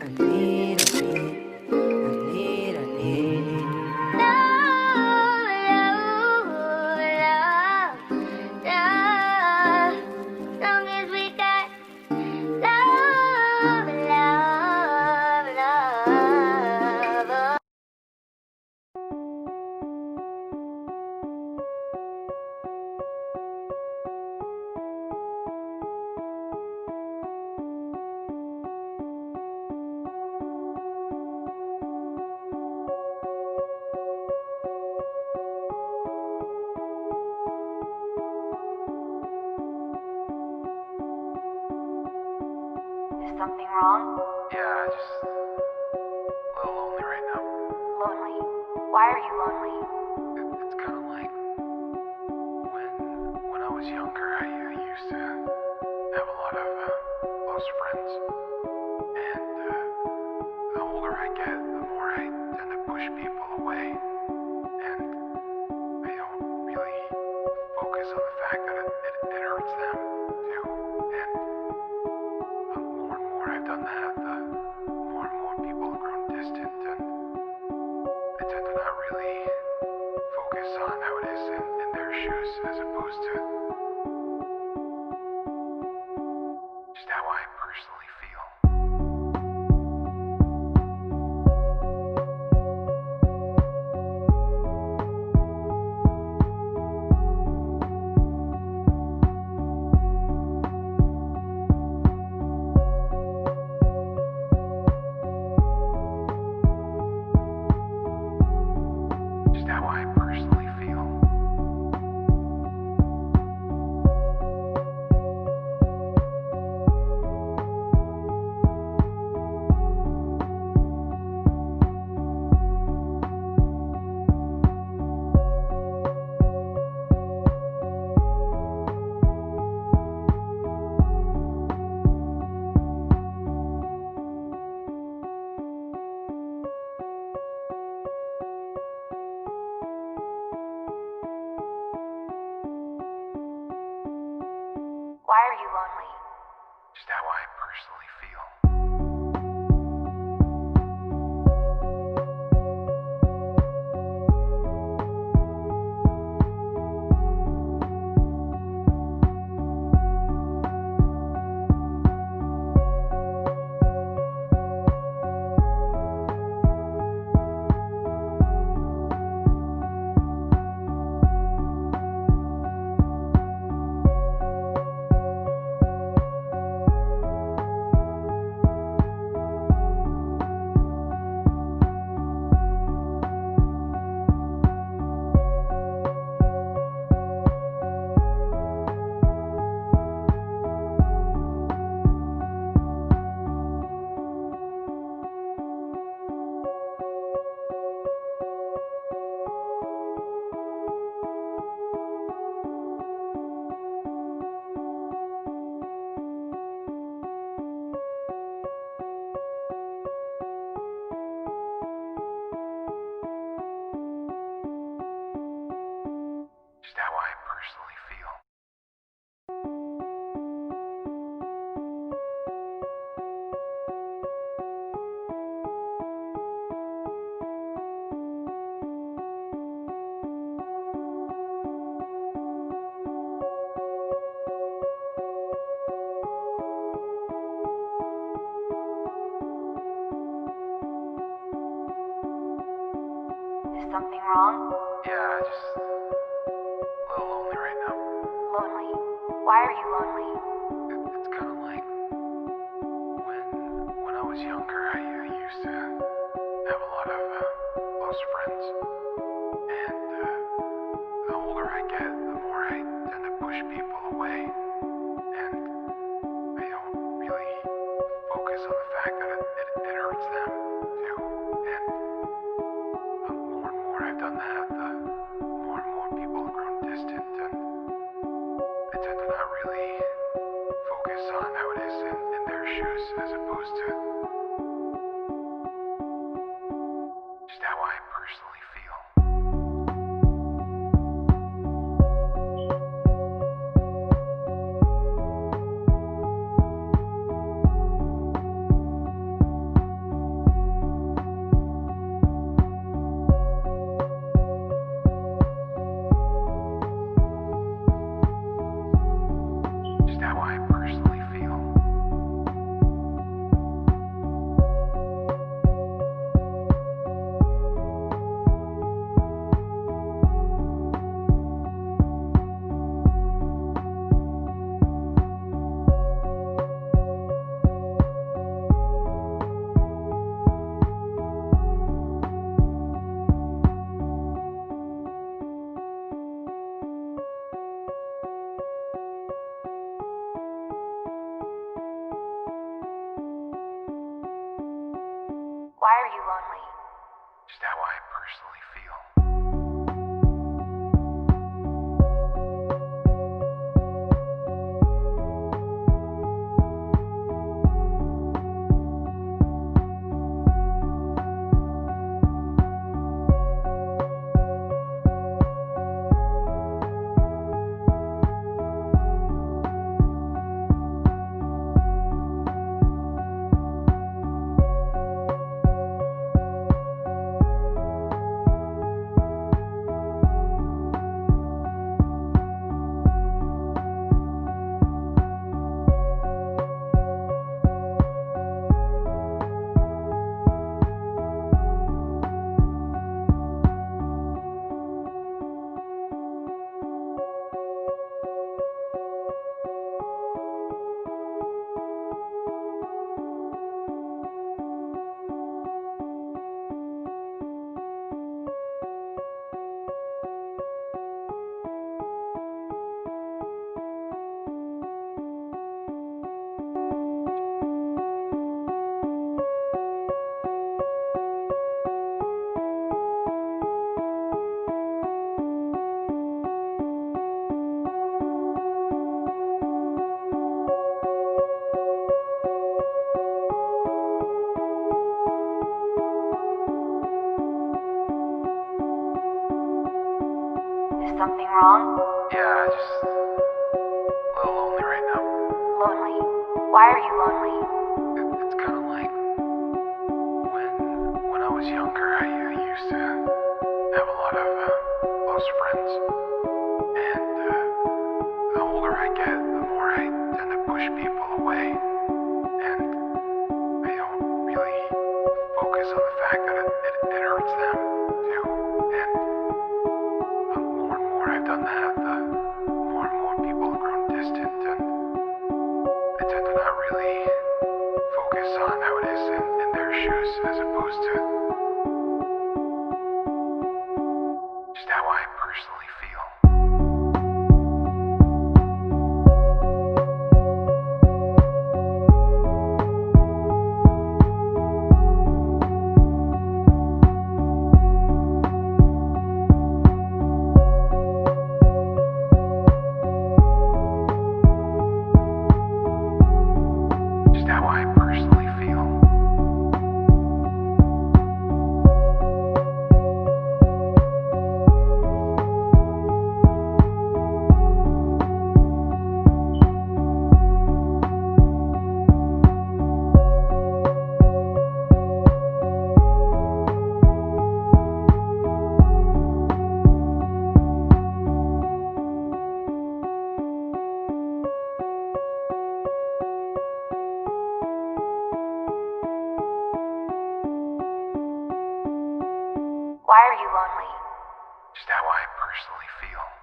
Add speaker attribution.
Speaker 1: A little bit, a little. Long as we got love.
Speaker 2: Is something wrong?
Speaker 3: Yeah, just a little lonely right now.
Speaker 2: Lonely? Why are you lonely?
Speaker 3: It's kind of like when I was younger, I used to have a lot of close friends, and the older I get, the more I tend to push people away, and I don't really focus on the fact that it hurts them too. And the more and more I've done that, the more and more people have grown distant, and I tend to not really focus on how it is in their shoes as opposed to just how I personally feel. Just how I personally feel.
Speaker 2: Why are you lonely?
Speaker 3: Just how I personally feel. Just how I personally feel.
Speaker 2: Is something wrong?
Speaker 3: Yeah, just a little lonely right now.
Speaker 2: Lonely? Why are you lonely?
Speaker 3: It's kind of like when I was younger, I used to have a lot of close friends, and the older I get, the more I tend to push people away, and I don't really focus on the fact that it hurts them too. And the more and more I've done that, the more and more people have grown distant, and I tend to not really focus on how it is in their shoes as opposed to just how I personally feel.
Speaker 2: Why are you lonely?
Speaker 3: Just how I personally feel.
Speaker 2: Is something wrong?
Speaker 3: Yeah, just a little lonely right now.
Speaker 2: Lonely. Why are you lonely?
Speaker 3: It's kind of like when I was younger, I used to have a lot of close friends, and the older I get, the more I tend to push people away, and I don't really focus on the fact that it hurts them too. And the more and more I've done that, the more and more people have grown distant, and I tend to not really focus on how it is in their shoes as opposed to just how I personally feel. Just how I personally feel.
Speaker 2: Why are you lonely?
Speaker 3: Just how I personally feel.